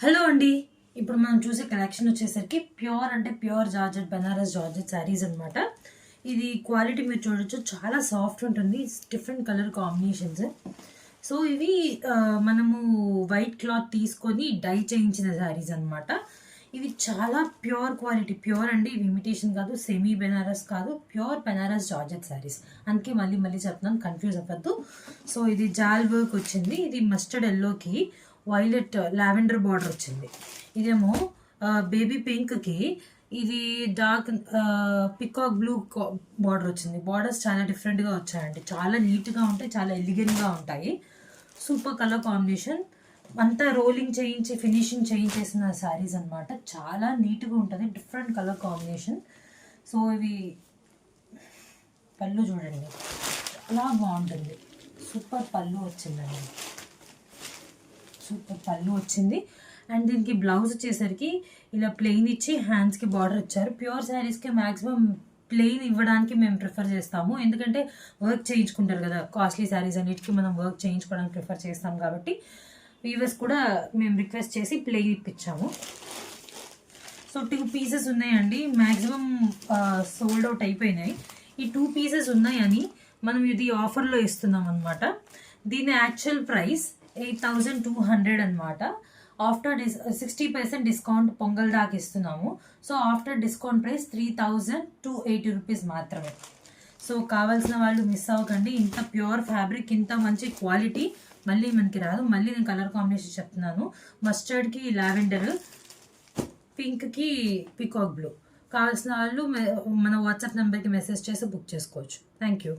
Hello అండి. ఇప్పుడు మనం చూసే కలెక్షన్ వచ్చేసరికి ప్యూర్ అంటే pure georgette Banaras georgette saris అనమాట. ఇది క్వాలిటీ మీరు చూడొచ్చు, చాలా సాఫ్ట్ ఉంటుంది. Different colour combinations. సో ఇవి మనము వైట్ క్లాత్ తీసుకొని డై చేయించిన శారీస్ అనమాట. ఇవి చాలా ప్యూర్ క్వాలిటీ, ప్యూర్ అండి. ఇవి ఇమిటేషన్ కాదు, సెమీ బెనారస్ కాదు, ప్యూర్ బెనారస్ జార్జెట్ శారీస్. అందుకే మళ్ళీ మళ్ళీ చెప్తున్నాను, కన్ఫ్యూజ్ అవ్వద్దు. సో ఇది జాల్ వర్క్ వచ్చింది. ఇది మస్టర్డ్ ఎల్లోకి వైలెట్ లావెండర్ బార్డర్ వచ్చింది. ఇదేమో బేబీ పింక్కి ఇది డార్క్ పికాక్ బ్లూ బార్డర్ వచ్చింది. బార్డర్స్ చాలా డిఫరెంట్గా వచ్చాయండి, చాలా నీట్గా ఉంటాయి, చాలా ఎలిగెంట్గా ఉంటాయి. Super colour combination. అంతా రోలింగ్ చేయించి ఫినిషింగ్ చేయించేసిన శారీస్ అనమాట. చాలా నీట్గా ఉంటుంది, డిఫరెంట్ కలర్ కాంబినేషన్. సో ఇవి పళ్ళు చూడండి, చాలా బాగుంటుంది. సూపర్ పళ్ళు వచ్చిందండి, సూపర్ పళ్ళు వచ్చింది. అండ్ దీనికి బ్లౌజ్ వచ్చేసరికి ఇలా ప్లెయిన్ ఇచ్చి హ్యాండ్స్కి బార్డర్ ఇచ్చారు. ప్యూర్ శారీస్కి మ్యాక్సిమం ప్లెయిన్ ఇవ్వడానికి మేము ప్రిఫర్ చేస్తాము, ఎందుకంటే వర్క్ చేయించుకుంటారు కదా. కాస్ట్లీ శారీస్ అన్నిటికీ మనం వర్క్ చేయించుకోవడానికి ప్రిఫర్ చేస్తాం కాబట్టి వీవర్స్ కూడా మేము రిక్వెస్ట్ చేసి ప్లెయిన్ ఇప్పించాము. సో 2 పీసెస్ ఉన్నాయండి, మ్యాక్సిమం సోల్డ్ అవుట్ అయిపోయినాయి. ఈ 2 పీసెస్ ఉన్నాయని మనం ఇది ఆఫర్లో ఇస్తున్నాం అనమాట. దీని యాక్చువల్ ప్రైస్ 8,200 అనమాట. ఆఫ్టర్ 60% డిస్కౌంట్ పొంగల్ దాకా ఇస్తున్నాము. So after discount price 3,280 rupees మాత్రమే. సో కావాల్సిన వాళ్ళు మిస్ అవ్వకండి. ఇంత ప్యూర్ ఫ్యాబ్రిక్, ఇంత మంచి క్వాలిటీ మళ్ళీ మనకి రాదు. మళ్ళీ నేను కలర్ కాంబినేషన్ చెప్తున్నాను. మస్టర్డ్కి లావెండర్, పింక్కి పికాక్ బ్లూ. కావాల్సిన వాళ్ళు మన వాట్సాప్ నెంబర్కి మెసేజ్ చేసి బుక్ చేసుకోవచ్చు. Thank you.